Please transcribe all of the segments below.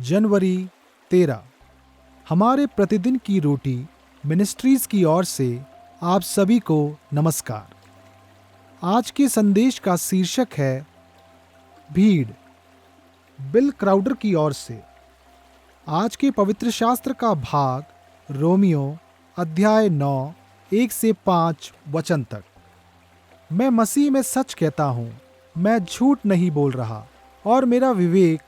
जनवरी 13। हमारे प्रतिदिन की रोटी मिनिस्ट्रीज की ओर से आप सभी को नमस्कार। आज के संदेश का शीर्षक है भीड़, बिल क्राउडर की ओर से। आज के पवित्र शास्त्र का भाग रोमियो अध्याय 9 1 से 5 वचन तक। मैं मसीह में सच कहता हूँ, मैं झूठ नहीं बोल रहा, और मेरा विवेक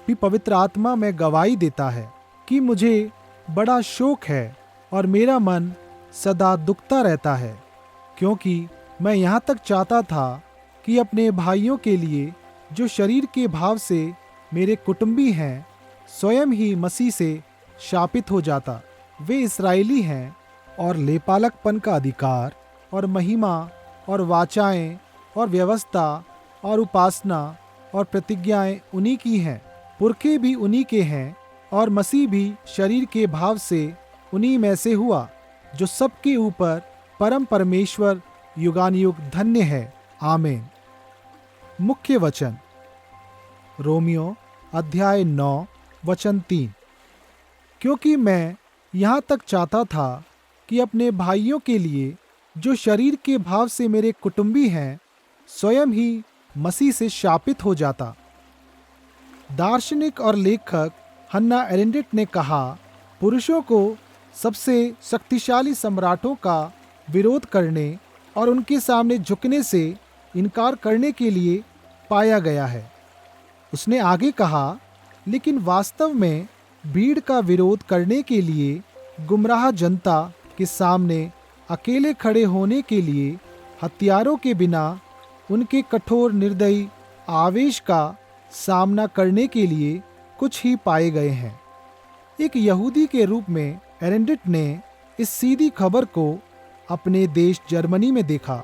भी पवित्र आत्मा में गवाही देता है कि मुझे बड़ा शोक है और मेरा मन सदा दुखता रहता है, क्योंकि मैं यहाँ तक चाहता था कि अपने भाइयों के लिए जो शरीर के भाव से मेरे कुटुंबी हैं, स्वयं ही मसीह से शापित हो जाता। वे इस्राएली हैं और लेपालकपन का अधिकार और महिमा और वाचाएं और व्यवस्था और उपासना और प्रतिज्ञाएं उन्हीं की हैं। पुरखे भी उन्हीं के हैं और मसीह भी शरीर के भाव से उन्हीं में से हुआ, जो सबके ऊपर परम परमेश्वर युगानुयुग धन्य है। आमीन। मुख्य वचन रोमियो अध्याय 9 वचन 3। क्योंकि मैं यहाँ तक चाहता था कि अपने भाइयों के लिए जो शरीर के भाव से मेरे कुटुंबी हैं, स्वयं ही मसीह से शापित हो जाता। दार्शनिक और लेखक हन्ना एरेंडेंट ने कहा, पुरुषों को सबसे शक्तिशाली सम्राटों का विरोध करने और उनके सामने झुकने से इनकार करने के लिए पाया गया है। उसने आगे कहा, लेकिन वास्तव में भीड़ का विरोध करने के लिए गुमराह जनता के सामने अकेले खड़े होने के लिए हथियारों के बिना उनके कठोर निर्दयी आवेश का सामना करने के लिए कुछ ही पाए गए हैं। एक यहूदी के रूप में एरेंडेंट ने इस सीधी खबर को अपने देश जर्मनी में देखा।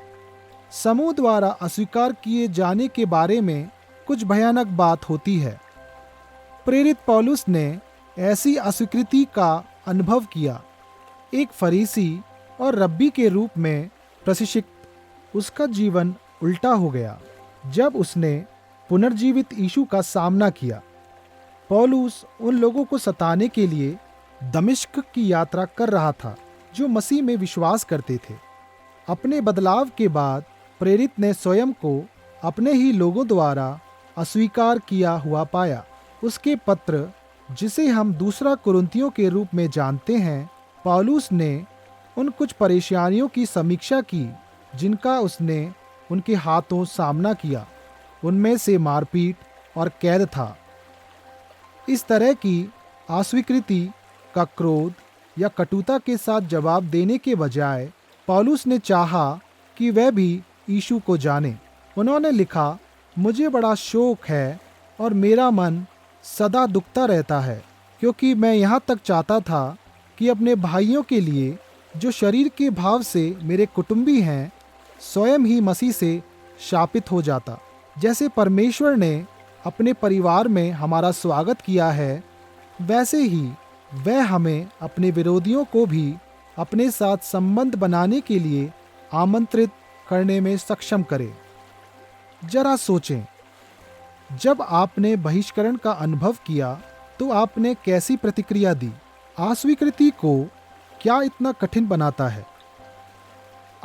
समूह द्वारा अस्वीकार किए जाने के बारे में कुछ भयानक बात होती है। प्रेरित पौलुस ने ऐसी अस्वीकृति का अनुभव किया। एक फरीसी और रब्बी के रूप में प्रशिक्षित, उसका जीवन उल्टा हो गया जब उसने पुनर्जीवित यीशु का सामना किया। पौलुस उन लोगों को सताने के लिए दमिश्क की यात्रा कर रहा था जो मसीह में विश्वास करते थे। अपने बदलाव के बाद प्रेरित ने स्वयं को अपने ही लोगों द्वारा अस्वीकार किया हुआ पाया। उसके पत्र, जिसे हम दूसरा कुरिन्थियों के रूप में जानते हैं, पौलुस ने उन कुछ परेशानियों की समीक्षा की जिनका उसने उनके हाथों सामना किया। उनमें से मारपीट और कैद था। इस तरह की अस्वीकृति का क्रोध या कटुता के साथ जवाब देने के बजाय पौलुस ने चाहा कि वह भी यीशु को जाने। उन्होंने लिखा, मुझे बड़ा शोक है और मेरा मन सदा दुखता रहता है, क्योंकि मैं यहाँ तक चाहता था कि अपने भाइयों के लिए जो शरीर के भाव से मेरे कुटुंबी हैं, स्वयं ही मसीह से शापित हो जाता। जैसे परमेश्वर ने अपने परिवार में हमारा स्वागत किया है, वैसे ही वह हमें अपने विरोधियों को भी अपने साथ संबंध बनाने के लिए आमंत्रित करने में सक्षम करे। जरा सोचें, जब आपने बहिष्करण का अनुभव किया तो आपने कैसी प्रतिक्रिया दी? अस्वीकृति को क्या इतना कठिन बनाता है?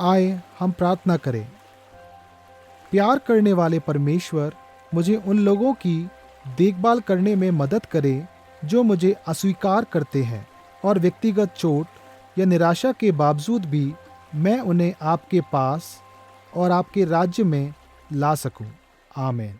आए हम प्रार्थना करें। प्यार करने वाले परमेश्वर, मुझे उन लोगों की देखभाल करने में मदद करे जो मुझे अस्वीकार करते हैं, और व्यक्तिगत चोट या निराशा के बावजूद भी मैं उन्हें आपके पास और आपके राज्य में ला सकूं। आमीन।